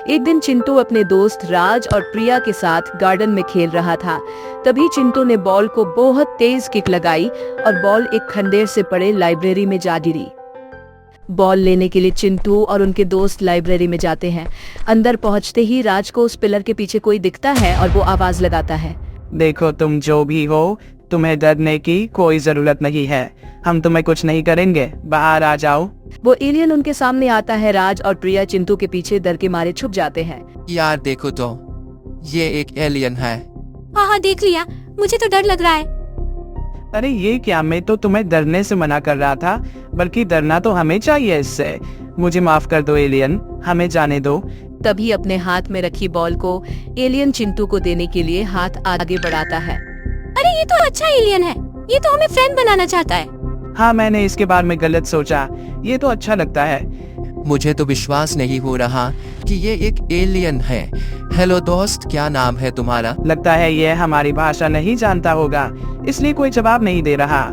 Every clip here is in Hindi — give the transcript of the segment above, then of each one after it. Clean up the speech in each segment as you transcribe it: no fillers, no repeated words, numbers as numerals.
एक दिन चिंटू अपने दोस्त राज और प्रिया के साथ गार्डन में खेल रहा था। तभी चिंटू ने बॉल को बहुत तेज किक लगाई और बॉल एक खंडेर से पड़े लाइब्रेरी में जा गिरी। बॉल लेने के लिए चिंटू और उनके दोस्त लाइब्रेरी में जाते हैं। अंदर पहुंचते ही राज को उस पिलर के पीछे कोई दिखता है और वो आवाज लगाता है, देखो तुम जो भी हो, तुम्हें डरने की कोई जरूरत नहीं है। हम तुम्हें कुछ नहीं करेंगे, बाहर आ जाओ। वो एलियन उनके सामने आता है। राज और प्रिया चिंटू के पीछे डर के मारे छुप जाते हैं। यार देखो तो, ये एक एलियन है। हाँ देख लिया, मुझे तो डर लग रहा है। अरे ये क्या, मैं तो तुम्हें डरने से मना कर रहा था, बल्कि डरना तो हमें चाहिए इससे। मुझे माफ कर दो एलियन, हमें जाने दो। तभी अपने हाथ में रखी बॉल को एलियन चिंटू को देने के लिए हाथ आगे बढ़ाता है। अरे ये तो अच्छा एलियन है, ये तो हमें फ्रेंड बनाना चाहता है। हाँ, मैंने इसके बारे में गलत सोचा, ये तो अच्छा लगता है। मुझे तो विश्वास नहीं हो रहा कि ये एक एलियन है। हेलो दोस्त, क्या नाम है तुम्हारा? लगता है ये हमारी भाषा नहीं जानता होगा, इसलिए कोई जवाब नहीं दे रहा।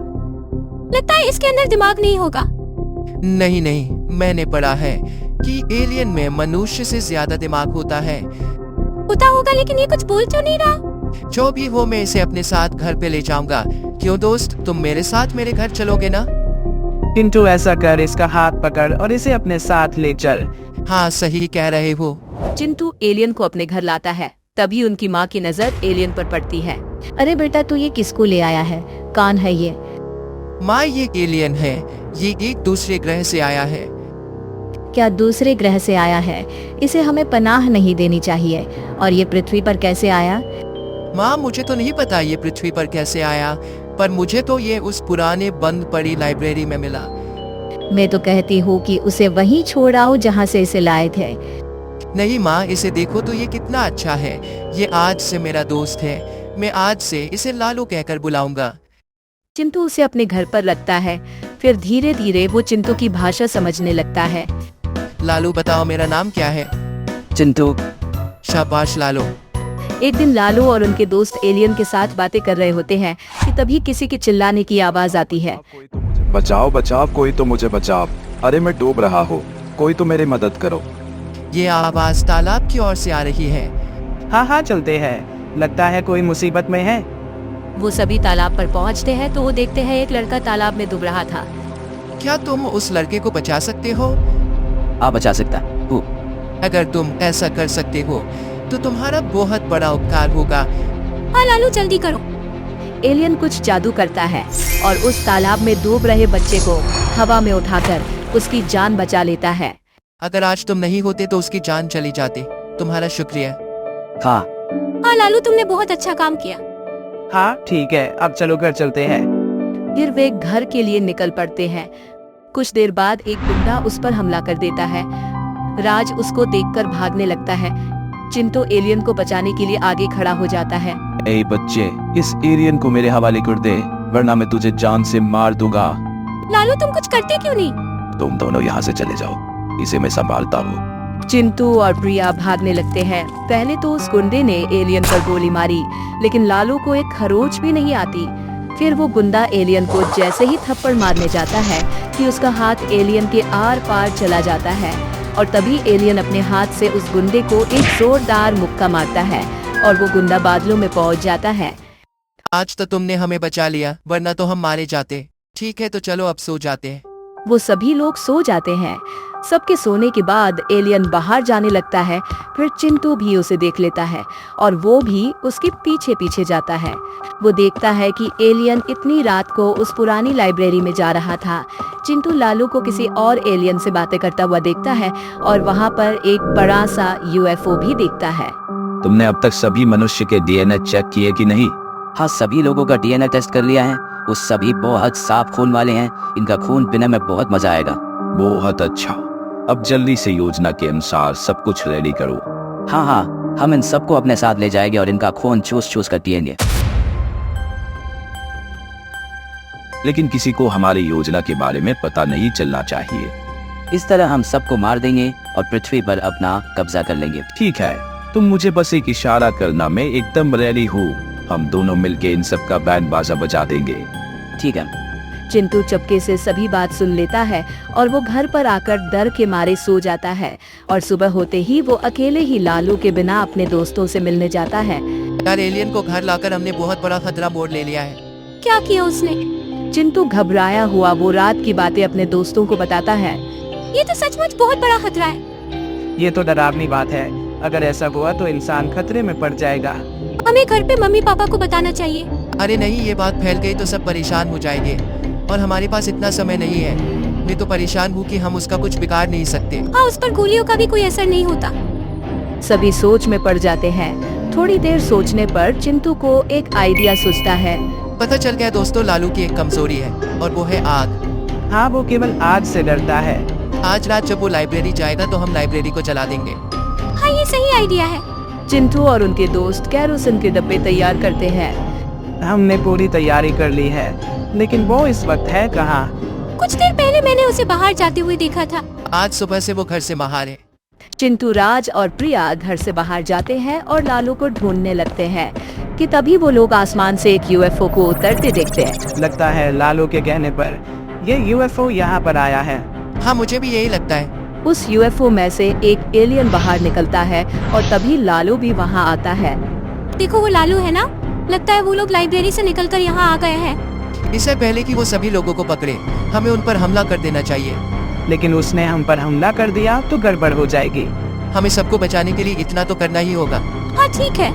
लगता है इसके अंदर दिमाग नहीं होगा। नहीं नहीं, मैंने पढ़ा है कि एलियन में मनुष्य से ज्यादा दिमाग होता है। होता होगा, लेकिन ये कुछ बोल क्यों नहीं रहा? जो भी हो, मैं इसे अपने साथ घर पे ले जाऊंगा। क्यों दोस्त, तुम मेरे साथ मेरे घर चलोगे ना? चिंटू ऐसा कर, इसका हाथ पकड़ और इसे अपने साथ ले चल। हाँ सही कह रहे हो। चिंटू एलियन को अपने घर लाता है। तभी उनकी माँ की नजर एलियन पर पड़ती है। अरे बेटा, तू ये किसको ले आया है? कौन है ये? माँ, ये एलियन है, ये एक दूसरे ग्रह से आया है। क्या दूसरे ग्रह से आया है? इसे हमें पनाह नहीं देनी चाहिए। और ये पृथ्वी पर कैसे आया? माँ, मुझे तो नहीं पता ये पृथ्वी पर कैसे आया, पर मुझे तो ये उस पुराने बंद पड़ी लाइब्रेरी में मिला। मैं तो कहती हूँ कि उसे वहीं छोड़ आओ जहाँ से इसे लाए थे। नहीं माँ, इसे देखो तो ये कितना अच्छा है। ये आज से मेरा दोस्त है। मैं आज से इसे लालू कहकर बुलाऊंगा। चिंटू उसे अपने घर पर रखता है। फिर धीरे धीरे वो चिंटू की भाषा समझने लगता है। लालू बताओ, मेरा नाम क्या है? चिंटू। शाबाश लालू। एक दिन लालू और उनके दोस्त एलियन के साथ बातें कर रहे होते हैं कि तभी किसी के चिल्लाने की आवाज आती है। बचाओ बचाओ, कोई तो मुझे बचाओ। अरे मैं डूब रहा हूँ, कोई तो मेरी मदद करो। ये आवाज तालाब की ओर से आ रही है। हाँ हाँ, चलते हैं, लगता है कोई मुसीबत में है। वो सभी तालाब पर पहुंचते हैं तो वो देखते हैं एक लड़का तालाब में डूब रहा था। क्या तुम उस लड़के को बचा सकते हो? आप बचा सकता हूँ। अगर तुम ऐसा कर सकते हो तो तुम्हारा बहुत बड़ा उपकार होगा। हाँ लालू, जल्दी करो। एलियन कुछ जादू करता है और उस तालाब में डूब रहे बच्चे को हवा में उठाकर उसकी जान बचा लेता है। अगर आज तुम नहीं होते तो उसकी जान चली जाती। तुम्हारा शुक्रिया। हाँ। हाँ लालू, तुमने बहुत अच्छा काम किया। हाँ ठीक है, अब चलो घर चलते हैं। फिर वे घर के लिए निकल पड़ते हैं। कुछ देर बाद एक गुंडा उस पर हमला कर देता है। राज उसको देखकर भागने लगता है। चिंटू एलियन को बचाने के लिए आगे खड़ा हो जाता है। ए बच्चे, इस एलियन को मेरे हवाले कर दे, वरना मैं तुझे जान से मार दूंगा। लालू, तुम कुछ करते क्यों नहीं? तुम दोनों यहाँ से चले जाओ, इसे मैं संभालता हूँ। चिंटू और प्रिया भागने लगते हैं। पहले तो उस गुंडे ने एलियन पर गोली मारी, लेकिन लालू को एक खरोच भी नहीं आती। फिर वो गुंडा एलियन को जैसे ही थप्पड़ मारने जाता है कि उसका हाथ एलियन के आर पार चला जाता है और तभी एलियन अपने हाथ से उस गुंडे को एक जोरदार मुक्का मारता है और वो गुंडा बादलों में पहुंच जाता है। आज तो तुमने हमें बचा लिया, वरना तो हम मारे जाते। ठीक है, तो चलो अब सो जाते हैं। वो सभी लोग सो जाते हैं। सबके सोने के बाद एलियन बाहर जाने लगता है। फिर चिंटू भी उसे देख लेता है और वो भी उसके पीछे पीछे जाता है। वो देखता है कि एलियन इतनी रात को उस पुरानी लाइब्रेरी में जा रहा था। चिंटू लालू को किसी और एलियन से बातें करता हुआ देखता है और वहाँ पर एक बड़ा सा यूएफओ भी देखता है। तुमने अब तक सभी मनुष्य के डीएनए चेक किए कि नहीं? हाँ, सभी लोगों का डीएनए टेस्ट कर लिया है। वो सभी बहुत साफ खून वाले हैं। इनका खून पीने में बहुत मजा आएगा। बहुत अच्छा, अब जल्दी से योजना के अनुसार सब कुछ रेडी करो। हाँ हाँ, हम इन सबको अपने साथ ले जाएंगे और इनका खून चूस चूस कर पिएंगे। लेकिन किसी को हमारी योजना के बारे में पता नहीं चलना चाहिए। इस तरह हम सबको मार देंगे और पृथ्वी पर अपना कब्जा कर लेंगे। ठीक है, तुम मुझे बस एक इशारा करना, मैं एकदम रेडी हूँ। हम दोनों मिलके इन सब का बैंड बाजा बजा देंगे। ठीक है। चिंटू चुपके से सभी बात सुन लेता है और वो घर पर आकर डर के मारे सो जाता है और सुबह होते ही वो अकेले ही लालू के बिना अपने दोस्तों से मिलने जाता है। यार एलियन को घर लाकर हमने बहुत बड़ा खतरा मोड़ ले लिया है। क्या किया उसने? चिंटू घबराया हुआ वो रात की बातें अपने दोस्तों को बताता है। ये तो सचमुच बहुत बड़ा खतरा है। ये तो डरावनी बात है। अगर ऐसा हुआ तो इंसान खतरे में पड़ जाएगा। हमें घर पे मम्मी पापा को बताना चाहिए। अरे नहीं, ये बात फैल गई तो सब परेशान हो जाएंगे और हमारे पास इतना समय नहीं है। मैं तो परेशान हूँ कि हम उसका कुछ बिगाड़ नहीं सकते। हाँ, उस पर गोलियों का भी कोई असर नहीं होता। सभी सोच में पड़ जाते हैं। थोड़ी देर सोचने पर चिंटू को एक आइडिया सूझता है। पता चल गया दोस्तों, लालू की एक कमजोरी है और वो है आग। हाँ, वो केवल आग से डरता है। आज रात जब वो लाइब्रेरी जाएगा तो हम लाइब्रेरी को जला देंगे। हाँ, ये सही आइडिया है। चिंटू और उनके दोस्त केरोसिन के डब्बे तैयार करते हैं। हमने पूरी तैयारी कर ली है, लेकिन वो इस वक्त है कहाँ? कुछ देर पहले मैंने उसे बाहर जाते हुए देखा था। आज सुबह से वो घर से बाहर है। चिंटू, राज और प्रिया घर से बाहर जाते हैं और लालू को ढूंढने लगते हैं कि तभी वो लोग आसमान से एक यूएफओ को उतरते देखते हैं। लगता है लालू के कहने पर ये यूएफओ यहाँ पर आया है। हाँ, मुझे भी यही लगता है। उस यूएफओ में से एक एलियन बाहर निकलता है और तभी लालू भी वहाँ आता है। देखो, वो लालू है ना? लगता है वो लोग लाइब्रेरी से निकलकर यहाँ आ गए हैं। इससे पहले कि वो सभी लोगों को पकड़े, हमें उन पर हमला कर देना चाहिए। लेकिन उसने हम पर हमला कर दिया तो गड़बड़ हो जाएगी। हमें सबको बचाने के लिए इतना तो करना ही होगा। हाँ, ठीक है।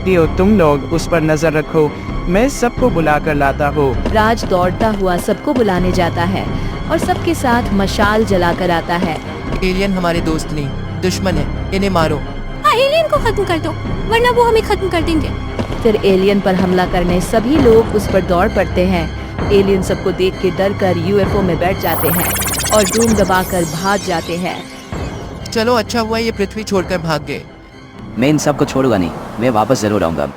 दियो, तुम लोग उस पर नजर रखो, मैं सबको बुला कर लाता हूँ। राज दौड़ता हुआ सबको बुलाने जाता है और सबके साथ मशाल जलाकर आता है। एलियन हमारे दोस्त नहीं, दुश्मन है। इन्हें मारो। हाँ, एलियन को खत्म कर दो, वरना वो हमें खत्म कर देंगे। फिर एलियन पर हमला करने सभी लोग उस पर दौड़ पड़ते हैं। एलियन सबको देख के डर कर यूएफओ में बैठ जाते हैं और धूम दबाकर भाग जाते हैं। चलो, अच्छा हुआ ये पृथ्वी छोड़कर भाग गए। मैं इन सबको छोड़ूंगा नहीं, मैं वापस जरूर आऊंगा।